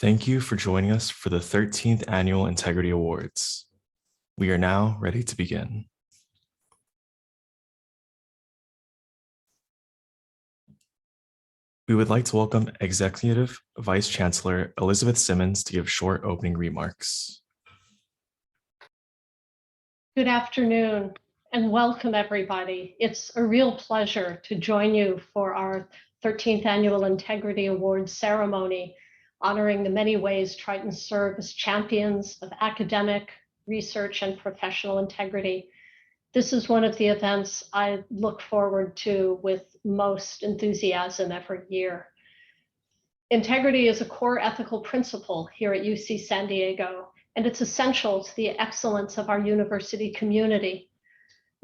Thank you for joining us for the 13th Annual Integrity Awards. We are now ready to begin. We would like to welcome Executive Vice Chancellor Elizabeth Simmons to give short opening remarks. Good afternoon and welcome everybody. It's a real pleasure to join you for our 13th Annual Integrity Awards ceremony, honoring the many ways Tritons serve as champions of academic, research, and professional integrity. This is one of the events I look forward to with most enthusiasm every year. Integrity is a core ethical principle here at UC San Diego, and it's essential to the excellence of our university community.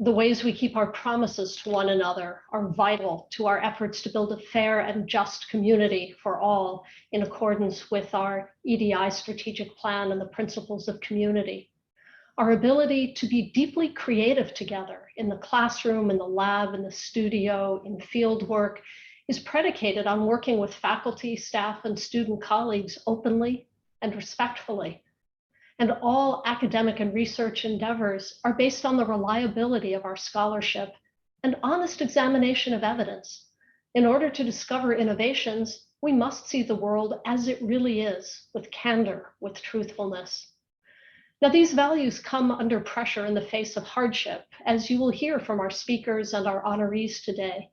The ways we keep our promises to one another are vital to our efforts to build a fair and just community for all in accordance with our EDI strategic plan and the principles of community. Our ability to be deeply creative together in the classroom, in the lab, in the studio, in field work is predicated on working with faculty, staff, and student colleagues openly and respectfully. And all academic and research endeavors are based on the reliability of our scholarship and honest examination of evidence. In order to discover innovations, we must see the world as it really is, with candor, with truthfulness. Now, these values come under pressure in the face of hardship, as you will hear from our speakers and our honorees today.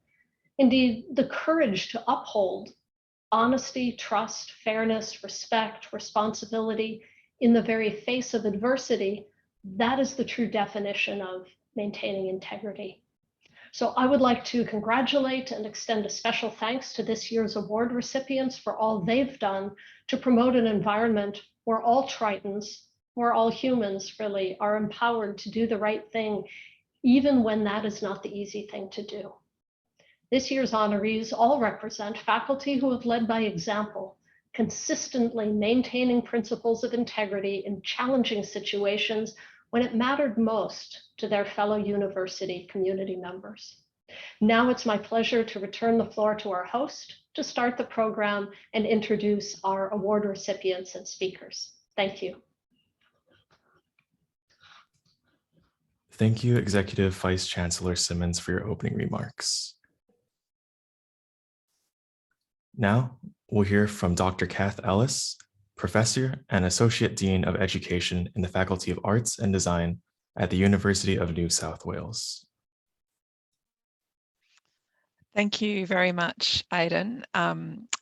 Indeed, the courage to uphold honesty, trust, fairness, respect, responsibility in the very face of adversity, that is the true definition of maintaining integrity. So I would like to congratulate and extend a special thanks to this year's award recipients for all they've done to promote an environment where all Tritons, where all humans really are empowered to do the right thing, even when that is not the easy thing to do. This year's honorees all represent faculty who have led by example, consistently maintaining principles of integrity in challenging situations when it mattered most to their fellow university community members. Now it's my pleasure to return the floor to our host to start the program and introduce our award recipients and speakers. Thank you. Thank you, Executive Vice Chancellor Simmons, for your opening remarks. Now, we'll hear from Dr. Kath Ellis, Professor and Associate Dean of Education in the Faculty of Arts and Design at the University of New South Wales. Thank you very much, Aidan.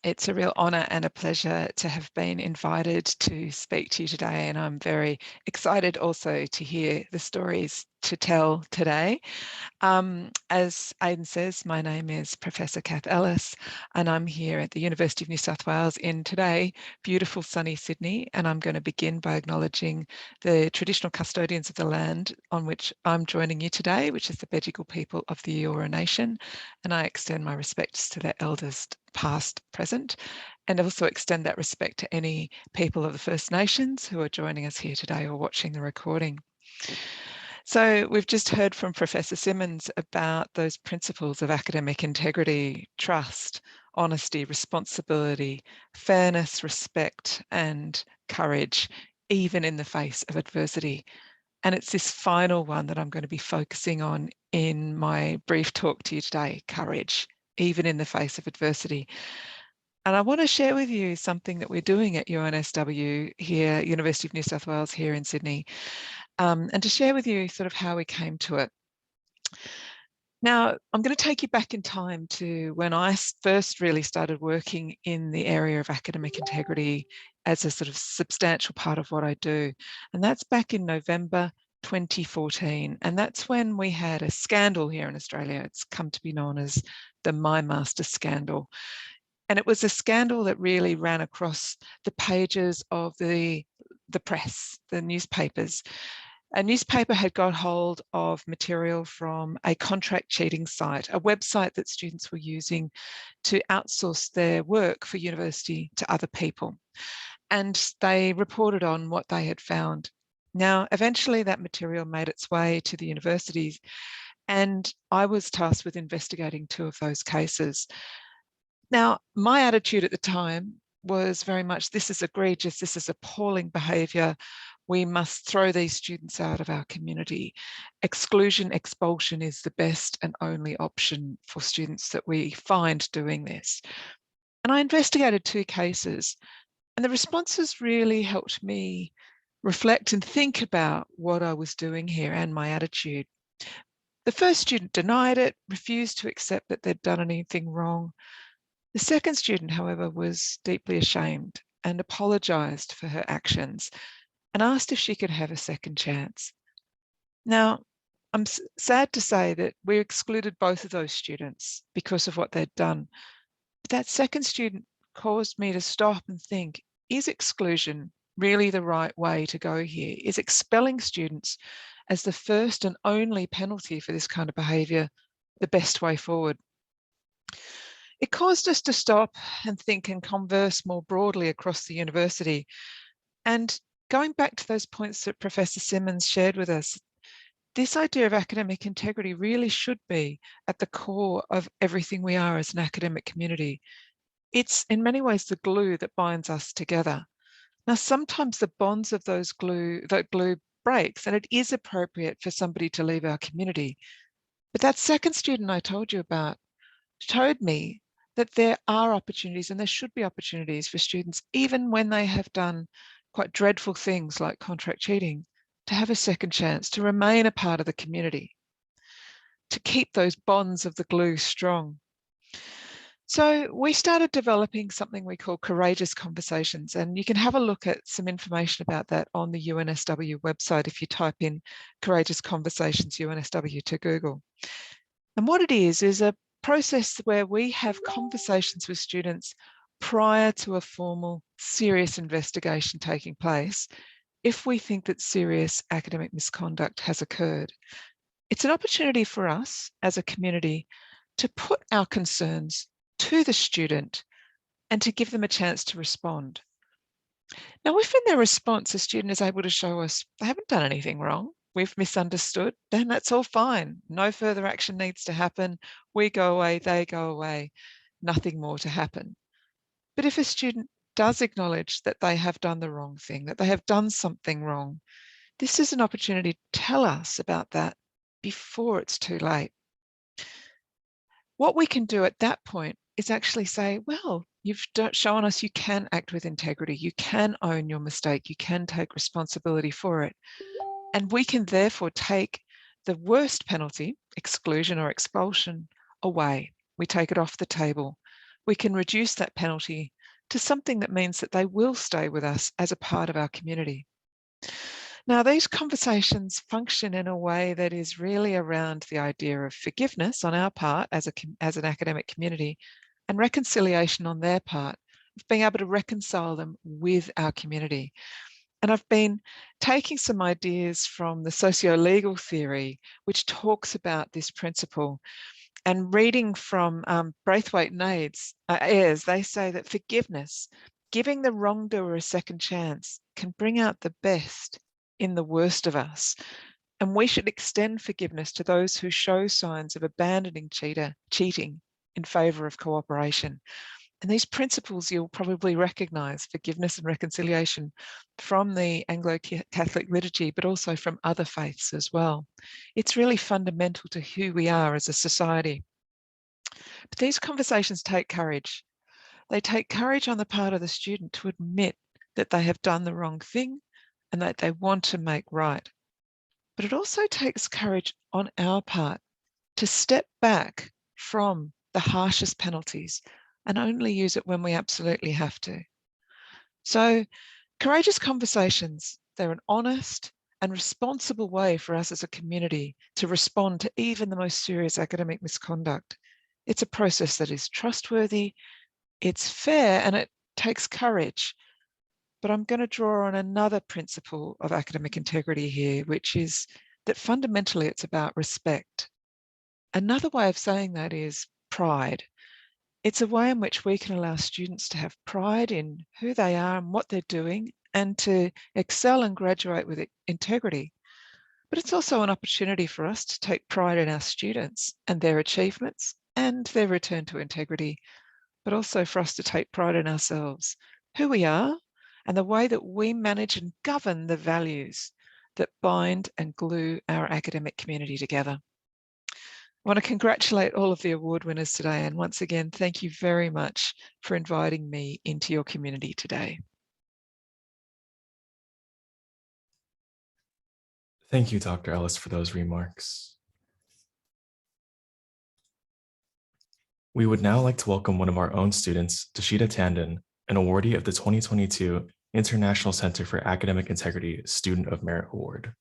It's a real honour and a pleasure to have been invited to speak to you today, and I'm very excited also to hear the stories to tell today. As Aidan says, my name is Professor Kath Ellis, and I'm here at the University of New South Wales in today, beautiful sunny Sydney, and I'm going to begin by acknowledging the traditional custodians of the land on which I'm joining you today, which is the Bejigal people of the Eora Nation, and I extend my respects to their elders past, present, and also extend that respect to any people of the First Nations who are joining us here today or watching the recording. So we've just heard from Professor Simmons about those principles of academic integrity, trust, honesty, responsibility, fairness, respect, and courage, even in the face of adversity. And it's this final one that I'm going to be focusing on in my brief talk to you today, courage, even in the face of adversity. And I want to share with you something that we're doing at UNSW here, University of New South Wales here in Sydney, and to share with you sort of how we came to it. Now, I'm going to take you back in time to when I first really started working in the area of academic integrity as a sort of substantial part of what I do. And that's back in November 2014. And that's when we had a scandal here in Australia. It's come to be known as the My Master scandal. And it was a scandal that really ran across the pages of the press, the newspapers. A newspaper had got hold of material from a contract cheating site, a website that students were using to outsource their work for university to other people. And they reported on what they had found. Now, eventually that material made its way to the universities, and I was tasked with investigating 2 of those cases. Now, my attitude at the time was very much, this is egregious, this is appalling behaviour, we must throw these students out of our community. Exclusion, expulsion is the best and only option for students that we find doing this. And I investigated 2 cases, and the responses really helped me reflect and think about what I was doing here and my attitude. The first student denied it, refused to accept that they'd done anything wrong. The second student, however, was deeply ashamed and apologised for her actions and asked if she could have a second chance. Now, I'm sad to say that we excluded both of those students because of what they'd done. But that second student caused me to stop and think, is exclusion really the right way to go here? Is expelling students as the first and only penalty for this kind of behaviour the best way forward? It caused us to stop and think and converse more broadly across the university. And going back to those points that Professor Simmons shared with us, this idea of academic integrity really should be at the core of everything we are as an academic community. It's in many ways the glue that binds us together. Now, sometimes the bonds of that glue breaks, and it is appropriate for somebody to leave our community. But that second student I told you about showed me that there are opportunities, and there should be opportunities for students, even when they have done quite dreadful things like contract cheating, to have a second chance, to remain a part of the community, to keep those bonds of the glue strong. So we started developing something we call Courageous Conversations, and you can have a look at some information about that on the UNSW website if you type in Courageous Conversations UNSW to Google. And what it is a process where we have conversations with students prior to a formal, serious investigation taking place if we think that serious academic misconduct has occurred. It's an opportunity for us as a community to put our concerns to the student and to give them a chance to respond. Now, if in their response, a student is able to show us they haven't done anything wrong, we've misunderstood, then that's all fine. No further action needs to happen. We go away, they go away, nothing more to happen. But if a student does acknowledge that they have done the wrong thing, that they have done something wrong, this is an opportunity to tell us about that before it's too late. What we can do at that point is actually say, well, you've shown us you can act with integrity, you can own your mistake, you can take responsibility for it. And we can therefore take the worst penalty, exclusion or expulsion, away. We take it off the table. We can reduce that penalty to something that means that they will stay with us as a part of our community. Now, these conversations function in a way that is really around the idea of forgiveness on our part as an academic community and reconciliation on their part, of being able to reconcile them with our community. And I've been taking some ideas from the socio-legal theory, which talks about this principle, and reading from Braithwaite and Ayres, they say that forgiveness, giving the wrongdoer a second chance, can bring out the best in the worst of us. And we should extend forgiveness to those who show signs of abandoning cheating in favour of cooperation. And these principles you'll probably recognise, forgiveness and reconciliation, from the Anglo-Catholic liturgy, but also from other faiths as well. It's really fundamental to who we are as a society. But these conversations take courage. They take courage on the part of the student to admit that they have done the wrong thing and that they want to make right. But it also takes courage on our part to step back from the harshest penalties and only use it when we absolutely have to. So, courageous conversations, they're an honest and responsible way for us as a community to respond to even the most serious academic misconduct. It's a process that is trustworthy, it's fair, and it takes courage. But I'm going to draw on another principle of academic integrity here, which is that fundamentally it's about respect. Another way of saying that is pride. It's a way in which we can allow students to have pride in who they are and what they're doing and to excel and graduate with integrity. But it's also an opportunity for us to take pride in our students and their achievements and their return to integrity but also for us to take pride in ourselves, who we are, and the way that we manage and govern the values that bind and glue our academic community together. I want to congratulate all of the award winners today, and once again, thank you very much for inviting me into your community today. Thank you, Dr. Ellis, for those remarks. We would now like to welcome one of our own students, Tashida Tandon, an awardee of the 2022 International Center for Academic Integrity Student of Merit Award.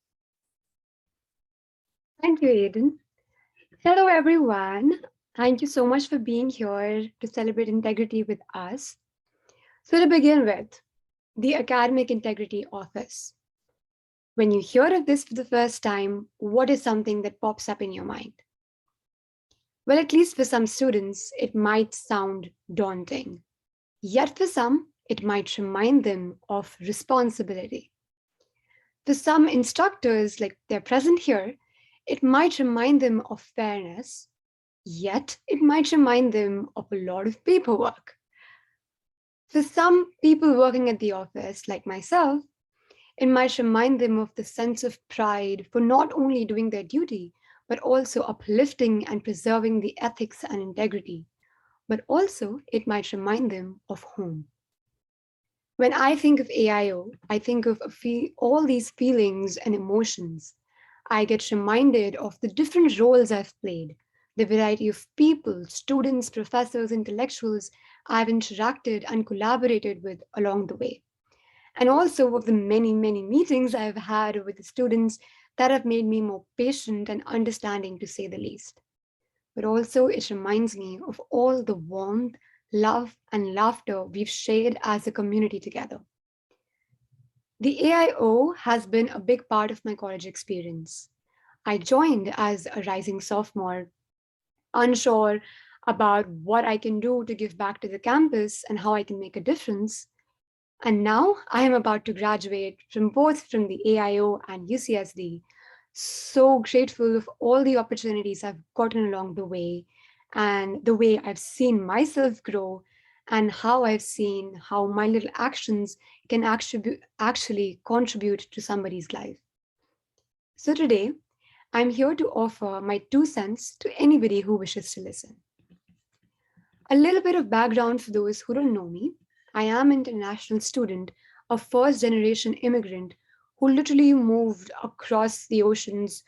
Thank you, Aiden. Hello, everyone. Thank you so much for being here to celebrate integrity with us. So to begin with, the Academic Integrity Office. When you hear of this for the first time, what is something that pops up in your mind? Well, at least for some students, it might sound daunting. Yet for some, it might remind them of responsibility. For some instructors, like they're present here, it might remind them of fairness, yet it might remind them of a lot of paperwork. For some people working at the office, like myself, it might remind them of the sense of pride for not only doing their duty, but also uplifting and preserving the ethics and integrity. But also, it might remind them of home. When I think of AIO, I think of all these feelings and emotions. I get reminded of the different roles I've played, the variety of people, students, professors, intellectuals I've interacted and collaborated with along the way. And also of the many, many meetings I've had with the students that have made me more patient and understanding, to say the least. But also it reminds me of all the warmth, love, and laughter we've shared as a community together. The AIO has been a big part of my college experience. I joined as a rising sophomore, unsure about what I can do to give back to the campus and how I can make a difference. And now I am about to graduate from both from the AIO and UCSD. So grateful of all the opportunities I've gotten along the way and the way I've seen myself grow and how I've seen how my little actions can actually contribute to somebody's life. So today, I'm here to offer my 2 cents to anybody who wishes to listen. A little bit of background for those who don't know me. I am an international student, a first-generation immigrant who literally moved across the oceans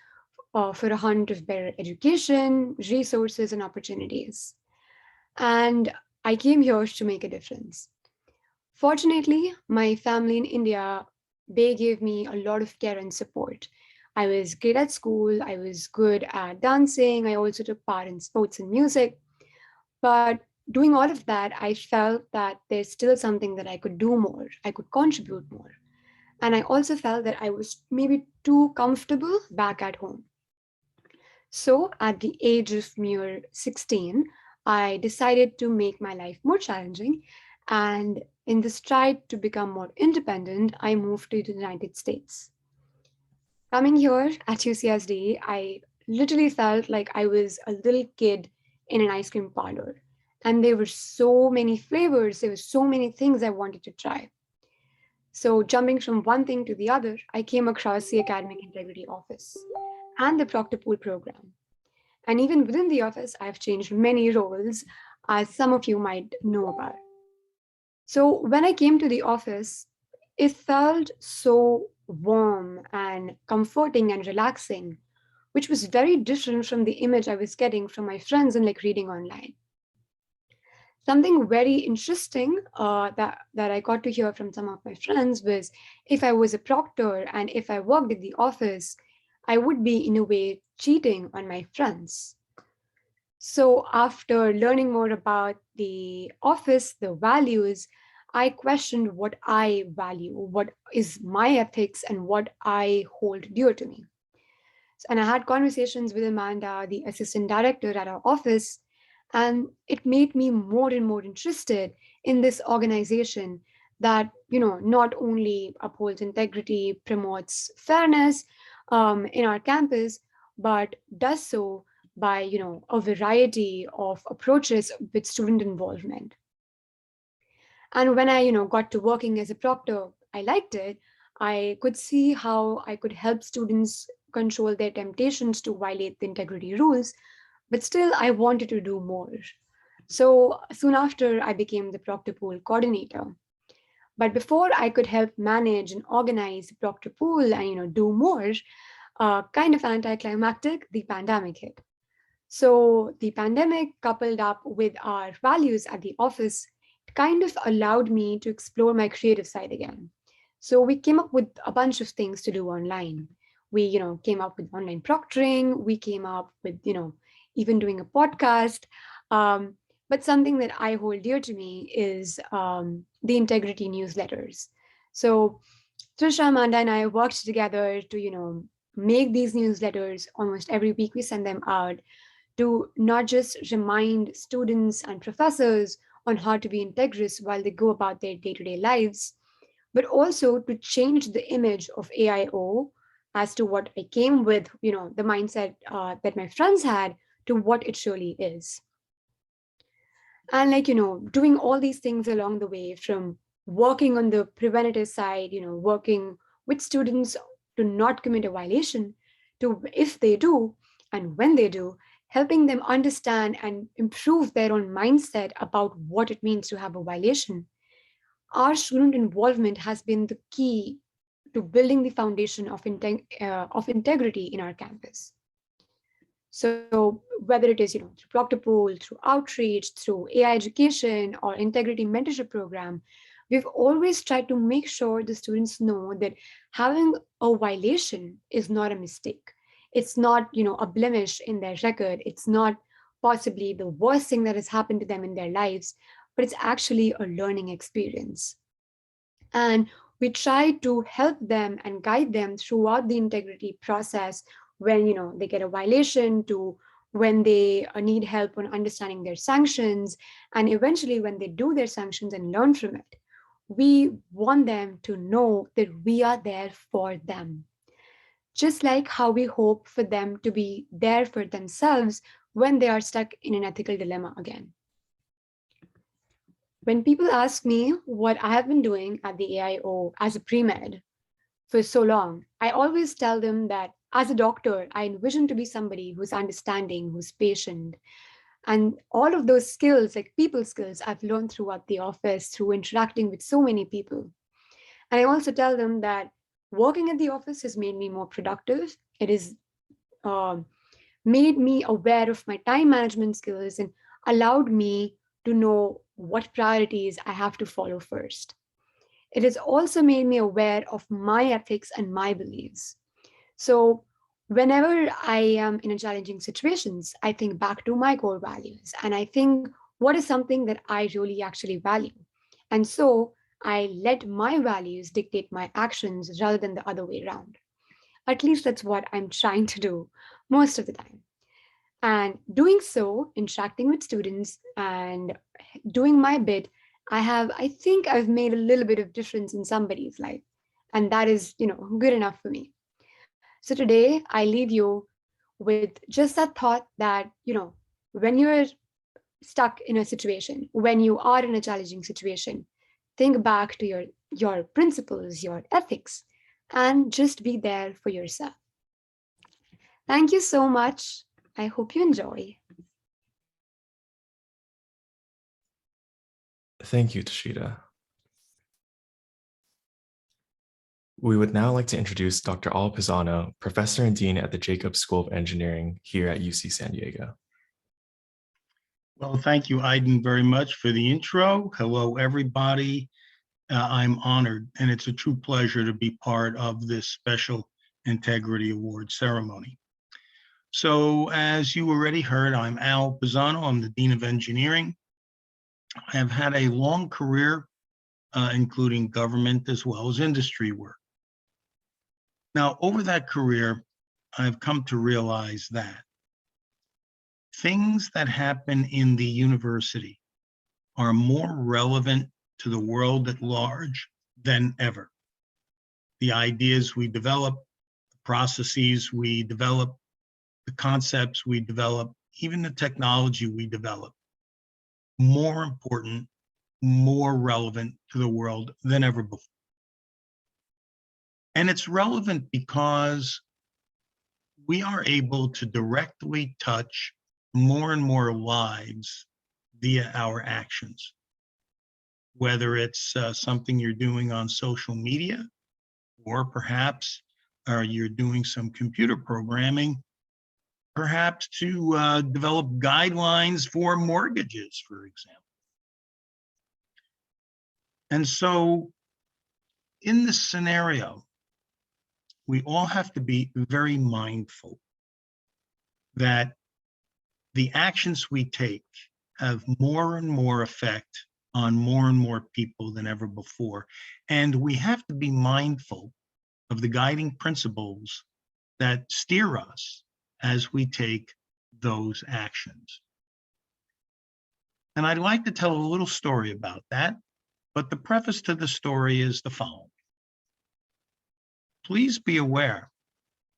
for a hunt of better education, resources, and opportunities. And I came here to make a difference. Fortunately, my family in India, they gave me a lot of care and support. I was great at school, I was good at dancing, I also took part in sports and music. But doing all of that, I felt that there's still something that I could do more, I could contribute more. And I also felt that I was maybe too comfortable back at home. So at the age of mere 16, I decided to make my life more challenging. And in the stride to become more independent, I moved to the United States. Coming here at UCSD, I literally felt like I was a little kid in an ice cream parlor. And there were so many flavors, there were so many things I wanted to try. So jumping from one thing to the other, I came across the Academic Integrity Office and the Proctor Pool program. And even within the office, I've changed many roles, as some of you might know about. So when I came to the office, it felt so warm and comforting and relaxing, which was very different from the image I was getting from my friends and like reading online. Something very interesting that I got to hear from some of my friends was if I was a proctor and if I worked at the office, I would be in a way cheating on my friends. So after learning more about the office, the values, I questioned what I value, what is my ethics and what I hold dear to me. And I had conversations with Amanda, the assistant director at our office, and it made me more and more interested in this organization that, not only upholds integrity, promotes fairness in our campus, but does so by, a variety of approaches with student involvement. And when I, got to working as a proctor, I liked it. I could see how I could help students control their temptations to violate the integrity rules, but still I wanted to do more. So soon after, I became the proctor pool coordinator. But before I could help manage and organize the proctor pool and do more, kind of anticlimactic, the pandemic hit. So the pandemic, coupled up with our values at the office, kind of allowed me to explore my creative side again. So we came up with a bunch of things to do online. We, came up with online proctoring. We came up with, even doing a podcast. But something that I hold dear to me is the integrity newsletters. So Trisha, Amanda, and I worked together to, make these newsletters. Almost every week we send them out to not just remind students and professors on how to be integrous while they go about their day-to-day lives, but also to change the image of AIO as to what I came with, the mindset that my friends had to what it surely is. And doing all these things along the way, from working on the preventative side, working with students to not commit a violation, to if they do and when they do, helping them understand and improve their own mindset about what it means to have a violation. Our student involvement has been the key to building the foundation of integrity in our campus. So whether it is, through proctor pool, through outreach, through AI education or integrity mentorship program, we've always tried to make sure the students know that having a violation is not a mistake. It's not, a blemish in their record. It's not possibly the worst thing that has happened to them in their lives, but it's actually a learning experience. And we try to help them and guide them throughout the integrity process when they get a violation, to when they need help on understanding their sanctions, and eventually when they do their sanctions and learn from it. We want them to know that we are there for them, just like how we hope for them to be there for themselves when they are stuck in an ethical dilemma again. When people ask me what I have been doing at the AIO as a pre-med for so long, I always tell them that as a doctor, I envision to be somebody who's understanding, who's patient, and all of those skills, like people skills, I've learned throughout the office through interacting with so many people. And I also tell them that working at the office has made me more productive. It has made me aware of my time management skills and allowed me to know what priorities I have to follow first. It has also made me aware of my ethics and my beliefs. So whenever I am in a challenging situations, I think back to my core values and I think what is something that I really actually value. And so I let my values dictate my actions rather than the other way around. At least that's what I'm trying to do most of the time. And doing so, interacting with students and doing my bit, I think I've made a little bit of difference in somebody's life. And that is, good enough for me. So today I leave you with just that thought that, when you're stuck in a situation, when you are in a challenging situation, think back to your principles, your ethics, and just be there for yourself. Thank you so much. I hope you enjoy. Thank you, Tashida. We would now like to introduce Dr. Alpasano, Professor and Dean at the Jacobs School of Engineering here at UC San Diego. Well, thank you, Aiden, very much for the intro. Hello, everybody. I'm honored, and it's a true pleasure to be part of this special Integrity Award ceremony. So, as you already heard, I'm Al Pizano. I'm the Dean of Engineering. I have had a long career, including government as well as industry work. Now, over that career, I've come to realize that things that happen in the university are more relevant to the world at large than ever. The ideas we develop, the processes we develop, the concepts we develop, even the technology we develop, more important more relevant to the world than ever before. And it's relevant because we are able to directly touch more and more lives via our actions. Whether it's something you're doing on social media, or perhaps you're doing some computer programming, perhaps to develop guidelines for mortgages, for example. And so in this scenario, we all have to be very mindful that the actions we take have more and more effect on more and more people than ever before. And we have to be mindful of the guiding principles that steer us as we take those actions. And I'd like to tell a little story about that, but the preface to the story is the following. Please be aware,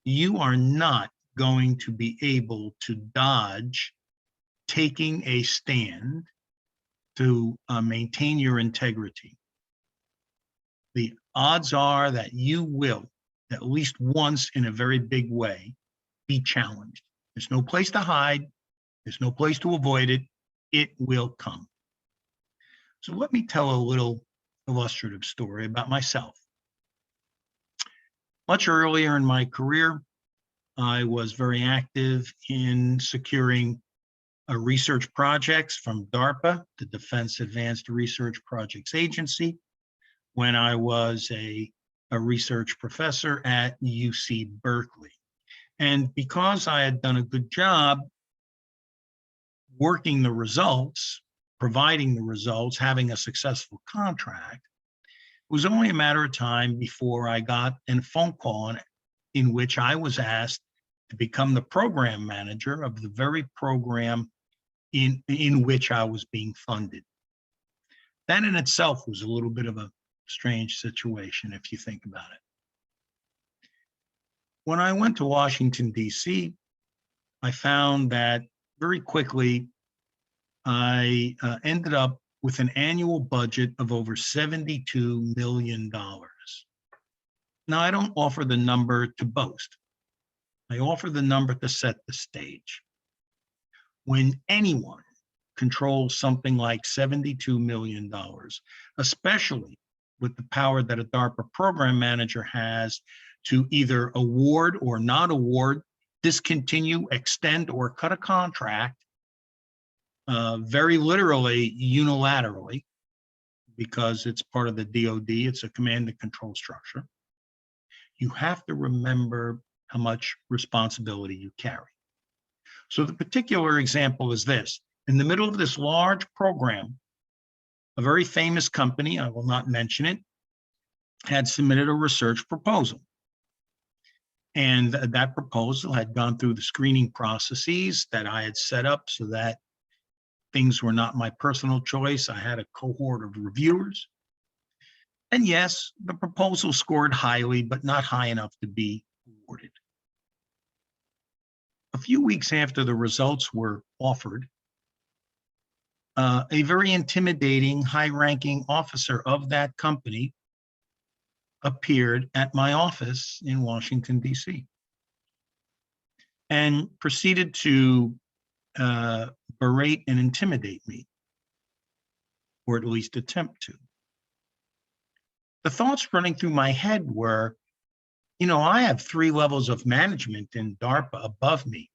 you are not going to be able to dodge taking a stand to maintain your integrity. The odds are that you will, at least once in a very big way, be challenged. There's no place to hide. There's no place to avoid it. It will come. So let me tell a little illustrative story about myself. Much earlier in my career, I was very active in securing research projects from DARPA, the Defense Advanced Research Projects Agency, when I was a research professor at UC Berkeley. And because I had done a good job working the results, providing the results, having a successful contract, it was only a matter of time before I got a phone call in which I was asked to become the program manager of the very program in which I was being funded. That in itself was a little bit of a strange situation, if you think about it. When I went to Washington, D.C., I found that very quickly I ended up with an annual budget of over $72 million. Now, I don't offer the number to boast. I offer the number to set the stage. When anyone controls something like $72 million, especially with the power that a DARPA program manager has to either award or not award, discontinue, extend, or cut a contract, very literally unilaterally, because it's part of the DoD, it's a command and control structure, you have to remember how much responsibility you carry. So the particular example is this. In the middle of this large program, a very famous company, I will not mention it, had submitted a research proposal. And that proposal had gone through the screening processes that I had set up so that things were not my personal choice. I had a cohort of reviewers. And yes, the proposal scored highly, but not high enough to be awarded. A few weeks after the results were offered, a very intimidating, high-ranking officer of that company appeared at my office in Washington, D.C., and proceeded to berate and intimidate me, or at least attempt to. The thoughts running through my head were, you know, I have 3 levels of management in DARPA above me.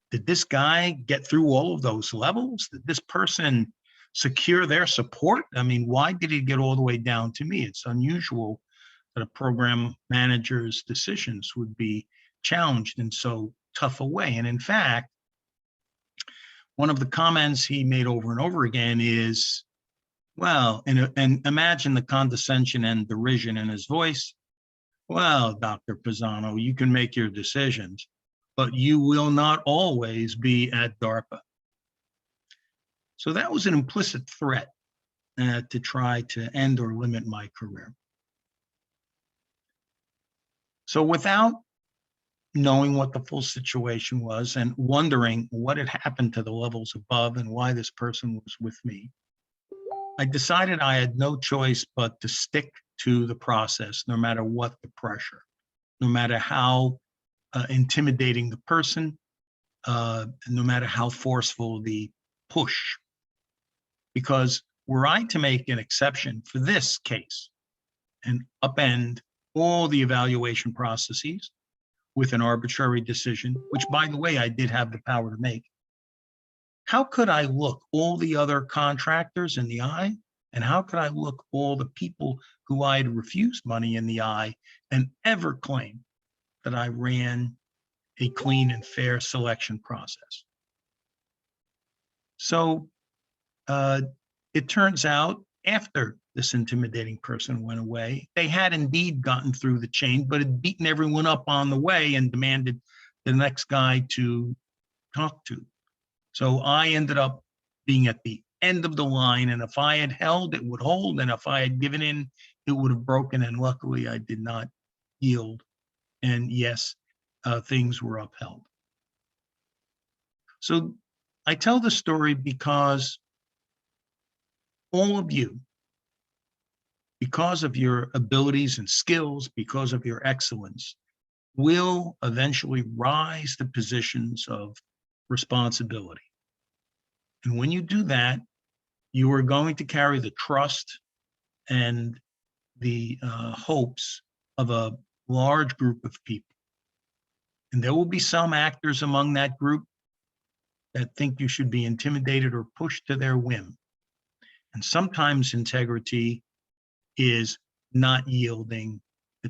Did this guy get through all of those levels? Did this person secure their support? I mean, why did he get all the way down to me? It's unusual that a program manager's decisions would be challenged in so tough a way. And in fact, one of the comments he made over and over again is, well, and imagine the condescension and derision in his voice. Well, Dr. Pizano, you can make your decisions, but you will not always be at DARPA. So that was an implicit threat to try to end or limit my career. So without knowing what the full situation was and wondering what had happened to the levels above and why this person was with me, I decided I had no choice but to stick to the process, no matter what the pressure, no matter how intimidating the person, no matter how forceful the push. Because were I to make an exception for this case and upend all the evaluation processes with an arbitrary decision, which, by the way, I did have the power to make, how could I look all the other contractors in the eye? And how could I look all the people who I had refused money in the eye and ever claim that I ran a clean and fair selection process? So it turns out after this intimidating person went away, they had indeed gotten through the chain, but had beaten everyone up on the way and demanded the next guy to talk to. So I ended up being at the end of the line, and if I had held, it would hold, and if I had given in, it would have broken, and luckily I did not yield. And yes, things were upheld. So I tell the story because all of you, because of your abilities and skills, because of your excellence, will eventually rise to positions of responsibility. And when you do that, you are going to carry the trust and the hopes of a large group of people. And there will be some actors among that group that think you should be intimidated or pushed to their whim. And sometimes integrity is not yielding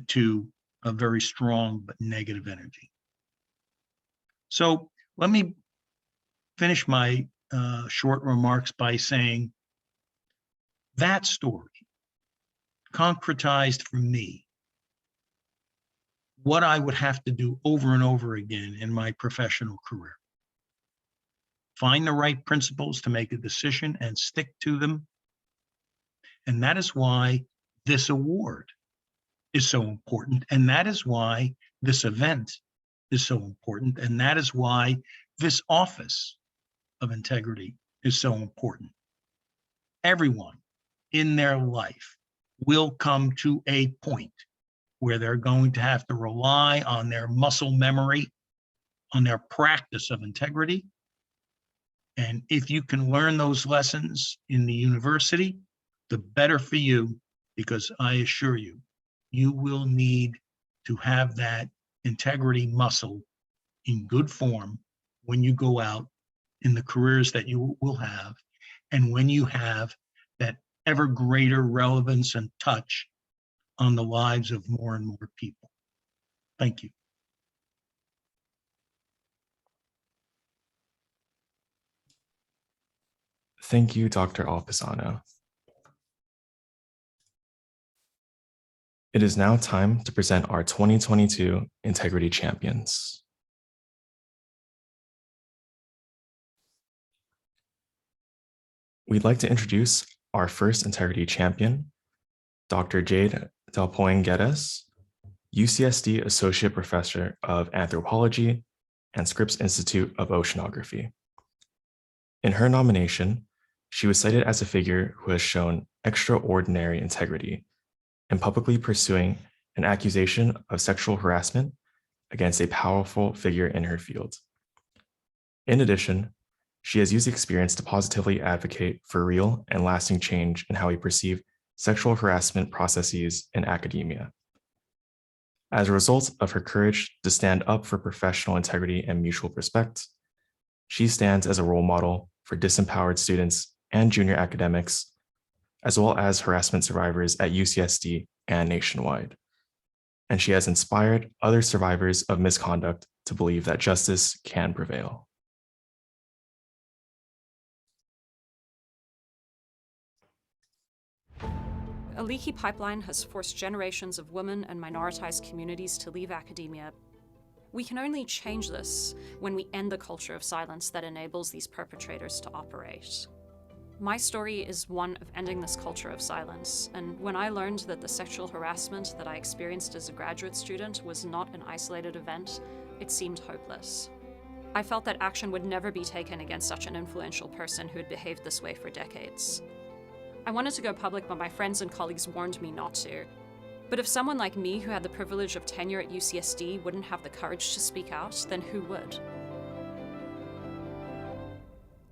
to a very strong but negative energy. So let me finish my short remarks by saying that story concretized for me what I would have to do over and over again in my professional career. Find the right principles to make a decision and stick to them. And that is why this award is so important. And that is why this event is so important. And that is why this office of integrity is so important. Everyone in their life will come to a point where they're going to have to rely on their muscle memory, on their practice of integrity. And if you can learn those lessons in the university, the better for you, because I assure you, you will need to have that integrity muscle in good form when you go out in the careers that you will have, and when you have that ever greater relevance and touch on the lives of more and more people. Thank you. Thank you, Dr. Alpasano. It is now time to present our 2022 Integrity Champions. We'd like to introduce our first Integrity Champion, Dr. Jade Dalpoin, UCSD Associate Professor of Anthropology and Scripps Institute of Oceanography. In her nomination, she was cited as a figure who has shown extraordinary integrity in publicly pursuing an accusation of sexual harassment against a powerful figure in her field. In addition, she has used experience to positively advocate for real and lasting change in how we perceive sexual harassment processes in academia. As a result of her courage to stand up for professional integrity and mutual respect, she stands as a role model for disempowered students and junior academics, as well as harassment survivors at UCSD and nationwide. And she has inspired other survivors of misconduct to believe that justice can prevail. A leaky pipeline has forced generations of women and minoritized communities to leave academia. We can only change this when we end the culture of silence that enables these perpetrators to operate. My story is one of ending this culture of silence, and when I learned that the sexual harassment that I experienced as a graduate student was not an isolated event, it seemed hopeless. I felt that action would never be taken against such an influential person who had behaved this way for decades. I wanted to go public, but my friends and colleagues warned me not to. But if someone like me, who had the privilege of tenure at UCSD, wouldn't have the courage to speak out, then who would?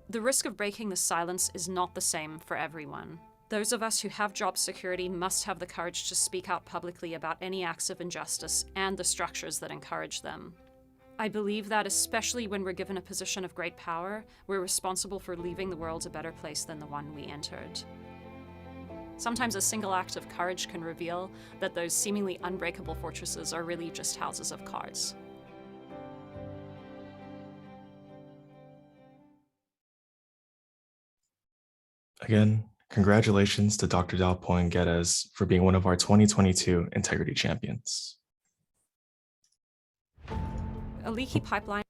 The risk of breaking the silence is not the same for everyone. Those of us who have job security must have the courage to speak out publicly about any acts of injustice and the structures that encourage them. I believe that, especially when we're given a position of great power, we're responsible for leaving the world a better place than the one we entered. Sometimes a single act of courage can reveal that those seemingly unbreakable fortresses are really just houses of cards. Again, congratulations to Dr. Dalpoin for being one of our 2022 Integrity Champions. A leaky pipeline.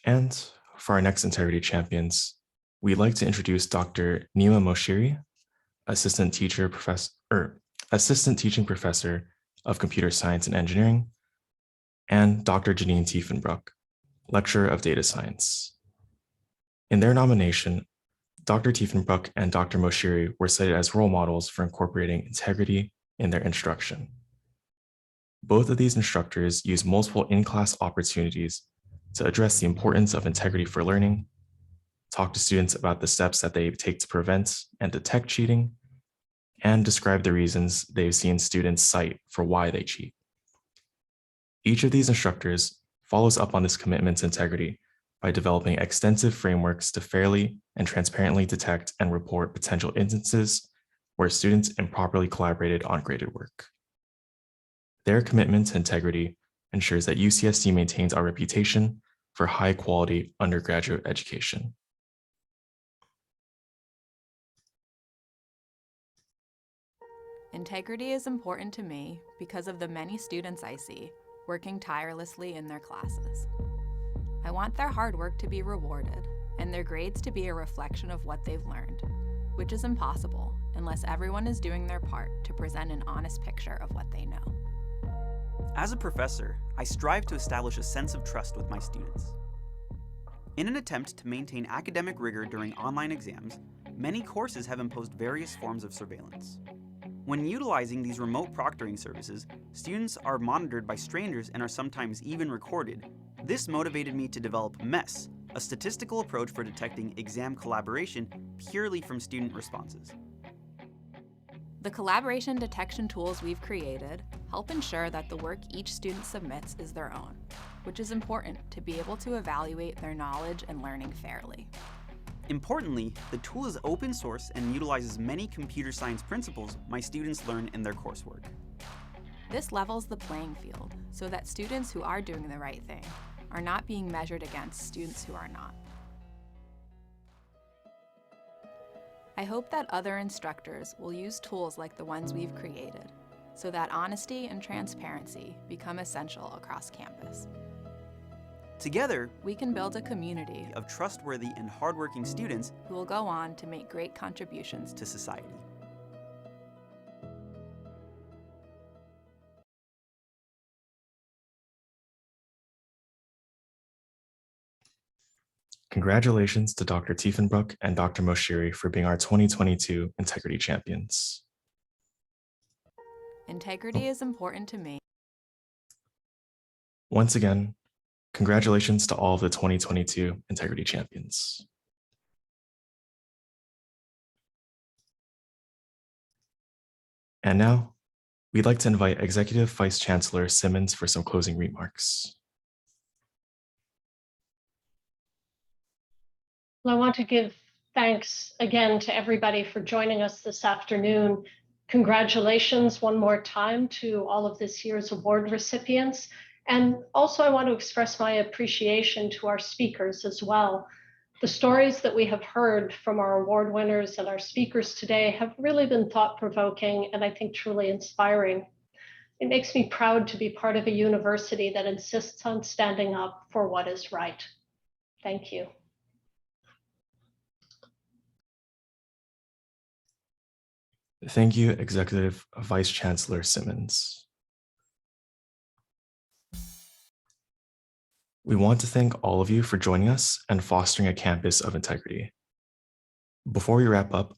And for our next Integrity Champions, we'd like to introduce Dr. Nima Moshiri, Assistant Teaching Professor of Computer Science and Engineering, and Dr. Janine Tiefenbruck, Lecturer of Data Science. In their nomination, Dr. Tiefenbruck and Dr. Moshiri were cited as role models for incorporating integrity in their instruction. Both of these instructors use multiple in-class opportunities to address the importance of integrity for learning, talk to students about the steps that they take to prevent and detect cheating, and describe the reasons they've seen students cite for why they cheat. Each of these instructors follows up on this commitment to integrity by developing extensive frameworks to fairly and transparently detect and report potential instances where students improperly collaborated on graded work. Their commitment to integrity ensures that UCSD maintains our reputation for high-quality undergraduate education. Integrity is important to me because of the many students I see working tirelessly in their classes. I want their hard work to be rewarded and their grades to be a reflection of what they've learned, which is impossible unless everyone is doing their part to present an honest picture of what they know. As a professor, I strive to establish a sense of trust with my students. In an attempt to maintain academic rigor during online exams, many courses have imposed various forms of surveillance. When utilizing these remote proctoring services, students are monitored by strangers and are sometimes even recorded. This motivated me to develop MESS, a statistical approach for detecting exam collaboration purely from student responses. The collaboration detection tools we've created help ensure that the work each student submits is their own, which is important to be able to evaluate their knowledge and learning fairly. Importantly, the tool is open source and utilizes many computer science principles my students learn in their coursework. This levels the playing field so that students who are doing the right thing are not being measured against students who are not. I hope that other instructors will use tools like the ones we've created so that honesty and transparency become essential across campus. Together, We can build a community of trustworthy and hardworking students who will go on to make great contributions to society. Congratulations to Dr. Tiefenbruck and Dr. Moshiri for being our 2022 Integrity Champions. Integrity is important to me. Once again, congratulations to all of the 2022 Integrity Champions. And now, we'd like to invite Executive Vice Chancellor Simmons for some closing remarks. Well, I want to give thanks again to everybody for joining us this afternoon. Congratulations one more time to all of this year's award recipients. And also I want to express my appreciation to our speakers as well. The stories that we have heard from our award winners and our speakers today have really been thought-provoking and I think truly inspiring. It makes me proud to be part of a university that insists on standing up for what is right. Thank you. Thank you, Executive Vice Chancellor Simmons. We want to thank all of you for joining us and fostering a campus of integrity. Before we wrap up,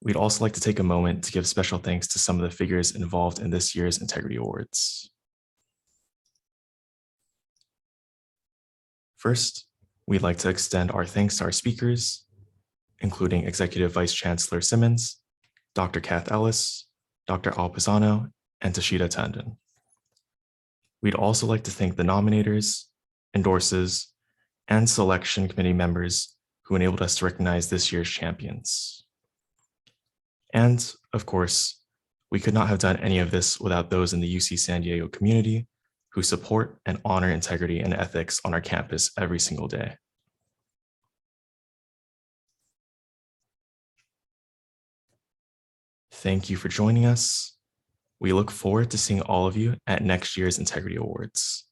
we'd also like to take a moment to give special thanks to some of the figures involved in this year's Integrity Awards. First, we'd like to extend our thanks to our speakers, including Executive Vice Chancellor Simmons, Dr. Kath Ellis, Dr. Alpasano, and Tashida Tandon. We'd also like to thank the nominators, endorsers, and selection committee members who enabled us to recognize this year's champions. And of course, we could not have done any of this without those in the UC San Diego community who support and honor integrity and ethics on our campus every single day. Thank you for joining us. We look forward to seeing all of you at next year's Integrity Awards.